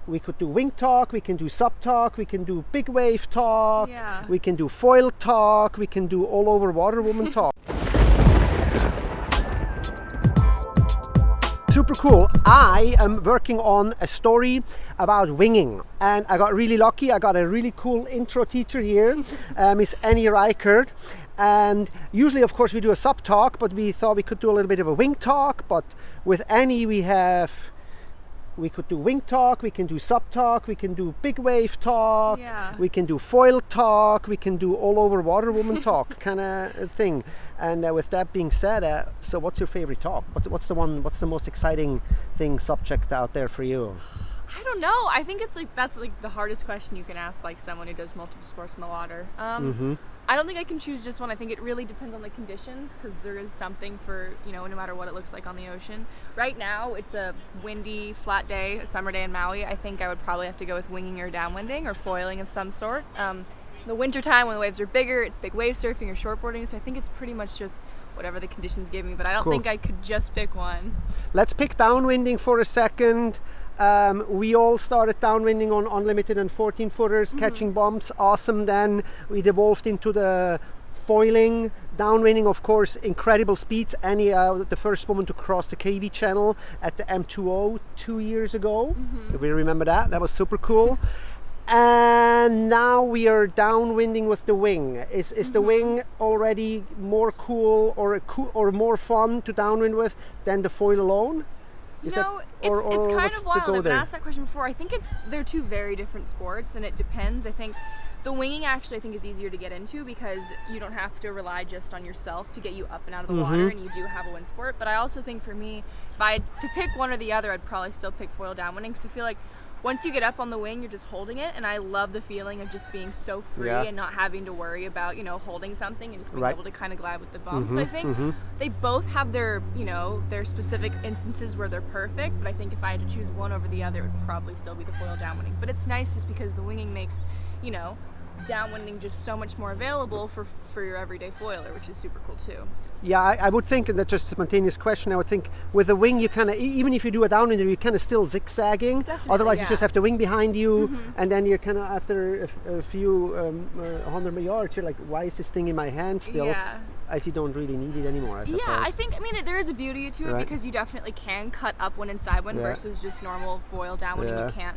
we could do wing talk, we can do SUP talk, we can do big wave talk, Yeah. we can do foil talk, we can do all over water woman talk. Super cool. I am working on a story about winging, and I got really lucky. I got a really cool intro teacher here, Miss Annie Reickert. And usually, of course, we do a SUP talk, but we thought we could do a little bit of a wing talk. But with Annie, we could do wing talk, we can do SUP talk, we can do big wave talk, Yeah. we can do foil talk, we can do all over water woman talk kind of thing. And with that being said, so what's your favorite talk? What's the most exciting subject out there for you? I don't know. I think that's the hardest question you can ask someone who does multiple sports in the water. I don't think I can choose just one. I think it really depends on the conditions, because there is something for, no matter what it looks like on the ocean. Right now, it's a windy, flat day, a summer day in Maui. I think I would probably have to go with winging or downwinding or foiling of some sort. The winter time, when the waves are bigger, it's big wave surfing or shortboarding. So I think it's pretty much just whatever the conditions give me. But I don't think I could just pick one. Let's pick downwinding for a second. We all started downwinding on unlimited and 14 footers, catching bumps. Awesome. Then we devolved into the foiling. Downwinding, of course, incredible speeds. Annie, the first woman to cross the KV channel at the M2O 2 years ago. Do we remember that? That was super cool. And now we are downwinding with the wing. Is the wing already more cool or more fun to downwind with than the foil alone? It's kind of wild. I've been asked that question before. I think they're two very different sports, and it depends. I think the winging actually is easier to get into, because you don't have to rely just on yourself to get you up and out of the water, and you do have a wind sport. But I also think for me, if I had to pick one or the other, I'd probably still pick foil downwinding, because I feel like once you get up on the wing, you're just holding it, and I love the feeling of just being so free and not having to worry about, holding something and just being able to kind of glide with the bump. So I think they both have their, their specific instances where they're perfect, but I think if I had to choose one over the other, it would probably still be the foil downwinding. But it's nice just because the winging makes, downwinding just so much more available for your everyday foiler, which is super cool too. Yeah, I would think, and that's just a spontaneous question, I would think with the wing you kind of, even if you do a downwinder, you're kind of still zigzagging. Definitely, otherwise you just have the wing behind you, and then you're kind of, after a few 100 yards, you're like, why is this thing in my hand still? Yeah. As you don't really need it anymore, I suppose. Yeah, I think, there is a beauty to it, because you definitely can cut upwind and sidewind versus just normal foil downwind.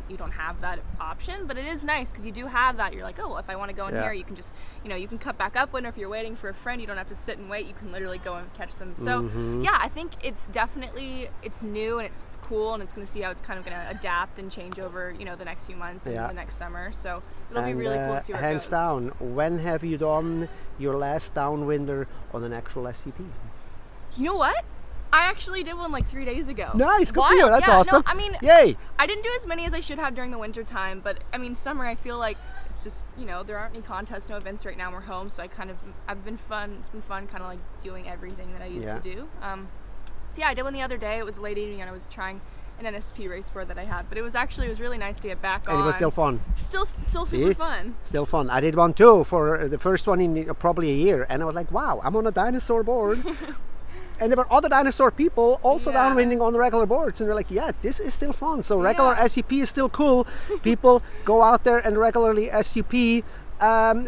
You don't have that option, but it is nice because you do have that. You're like, oh, if I want to go in here, you can just, you can cut back upwind, or if you're waiting for a friend, you don't have to sit and wait. You can literally go and catch them. So yeah, I think it's new and it's cool, and it's going to see how it's kind of going to adapt and change over, the next few months and the next summer. So it'll be really cool to see where it goes. Hands down, when have you done your last downwinder on an actual SUP? You know what? I actually did one 3 days ago. Nice, good for you. That's awesome. No, yay! I didn't do as many as I should have during the winter time, but summer, I feel like it's just, there aren't any contests, no events right now. We're home, so I've been fun. It's been fun kind of doing everything that I used to do. So yeah, I did one the other day. It was late evening, and I was trying an NSP race board that I had, but it was really nice to get back on. And it was still fun. Still super fun. Still fun. I did one too for the first one in probably a year, and I was like, wow, I'm on a dinosaur board. And there were other dinosaur people also downwinding on the regular boards, and they're like, yeah, this is still fun. So regular SUP is still cool. People go out there and regularly SUP.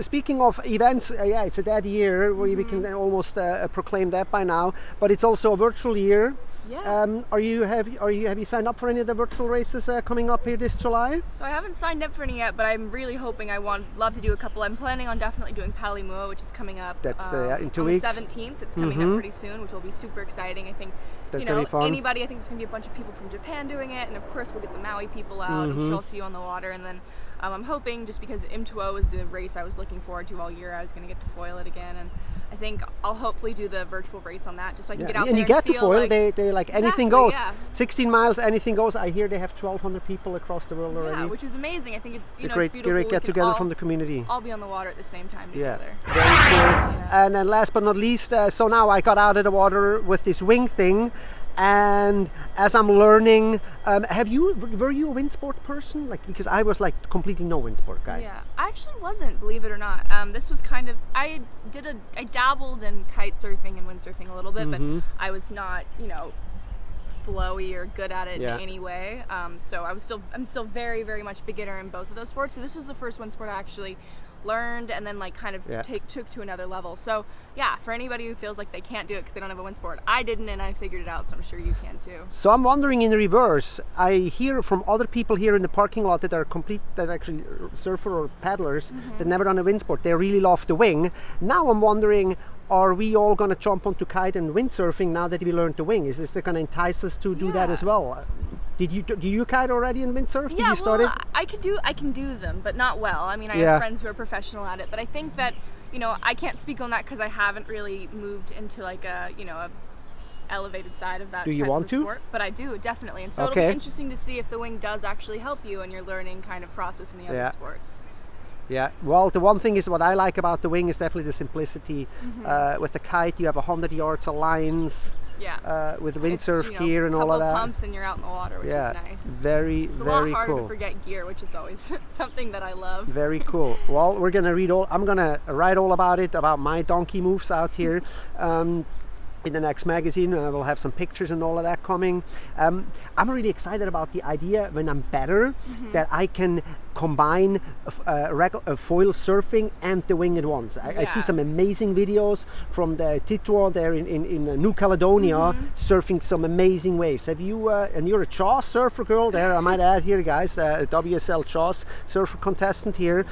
Speaking of events, it's a dead year. We can almost proclaim that by now, but it's also a virtual year. Yeah. Have you signed up for any of the virtual races coming up here this July? So I haven't signed up for any yet, but I'm really hoping love to do a couple. I'm planning on definitely doing Palimua, which is coming up. That's in 2 on weeks. The 17th. It's coming up pretty soon, which will be super exciting. I think that's gonna be fun. Anybody. I think there's gonna be a bunch of people from Japan doing it, and of course we'll get the Maui people out. I'm sure I'll see you on the water, and then I'm hoping, just because M2O is the race I was looking forward to all year, I was gonna get to foil it again, and I think I'll hopefully do the virtual race on that, just so I can get out there and you get to foil. Like, they like anything goes. Yeah. 16 miles, anything goes. I hear they have 1,200 people across the world already. Yeah, which is amazing. I think it's it's it's beautiful. Great get together from the community. All be on the water at the same time together. Yeah, very cool. And then last but not least, so now I got out of the water with this wing thing. And as I'm learning, were you a wind sport person? Because I was completely no wind sport guy. Yeah, I actually wasn't, believe it or not. This was kind of, I dabbled in kite surfing and windsurfing a little bit, but I was not, flowy or good at it in any way. So I'm still very, very much beginner in both of those sports. So this was the first wind sport I actually learned and then like kind of took to another level. So yeah, for anybody who feels like they can't do it because they don't have a wind sport, I didn't, and I figured it out, so I'm sure you can too. So I'm wondering in the reverse, I hear from other people here in the parking lot that are actually surfer or paddlers that never done a wind sport. They really love the wing. Now I'm wondering, are we all going to jump onto kite and windsurfing now that we learned the wing? Is this going to entice us to do that as well? Do you kite already and windsurf? Did you start it? I can do them, but not well. I mean, I have friends who are professional at it, but I think that, you know, I can't speak on that because I haven't really moved into like a elevated side of that. Do you want to? Sport, but I do, definitely. And so it'll be interesting to see if the wing does actually help you in your learning kind of process in the other sports. Yeah, well, the one thing is what I like about the wing is definitely the simplicity. With the kite, you have 100 yards of lines. With windsurf gear and all of that. Couple pumps and you're out in the water, which is nice. Very, it's very cool. It's a lot harder to forget gear, which is always something that I love. Very cool. Well, we're gonna I'm gonna write all about my donkey moves out here. In the next magazine, we'll have some pictures and all of that coming. I'm really excited about the idea when I'm better that I can combine foil surfing and the wing at once. I see some amazing videos from the Titwa there in New Caledonia surfing some amazing waves. Have you, and you're a Jaws surfer girl there, I might add here, guys, a WSL Jaws surfer contestant here.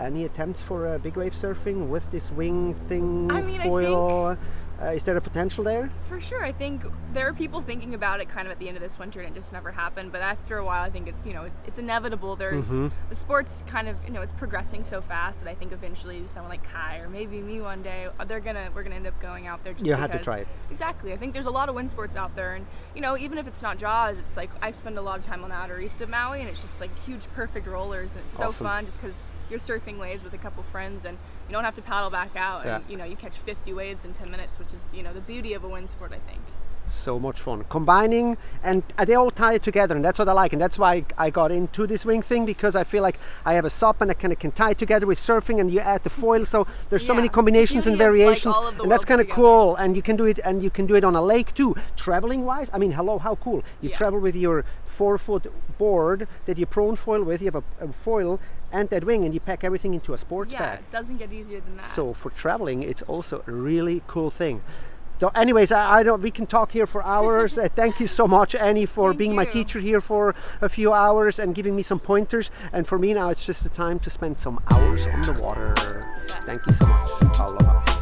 Any attempts for big wave surfing with this wing thing, foil? Is there a potential there? For sure. I think there are people thinking about it kind of at the end of this winter and it just never happened. But after a while, I think it's, it's inevitable. There's the sport's kind of, it's progressing so fast that I think eventually someone like Kai or maybe me one day, we're gonna end up going out there just because. You have to try it. Exactly. I think there's a lot of wind sports out there, and even if it's not Jaws, it's like I spend a lot of time on the outer reefs of Maui, and it's just like huge, perfect rollers, and it's so fun just because you're surfing waves with a couple friends and you don't have to paddle back out and you catch 50 waves in 10 minutes, which is the beauty of a wind sport, I think. So much fun combining, and they all tie it together, and that's what I like, and that's why I got into this wing thing, because I feel like I have a SUP and I kind of can tie it together with surfing, and you add the foil, so there's so many combinations and variations, and that's kind of cool. And you can do it on a lake too. Traveling wise, I mean, hello, how cool. You travel with your 4-foot board that you prone foil with, you have a foil and that wing, and you pack everything into a sports bag. It doesn't get easier than that. So for traveling, it's also a really cool thing. So anyways, we can talk here for hours. Thank you so much, Annie, for being my teacher here for a few hours and giving me some pointers. And for me now, it's just the time to spend some hours on the water. Thank you so much. Aloha.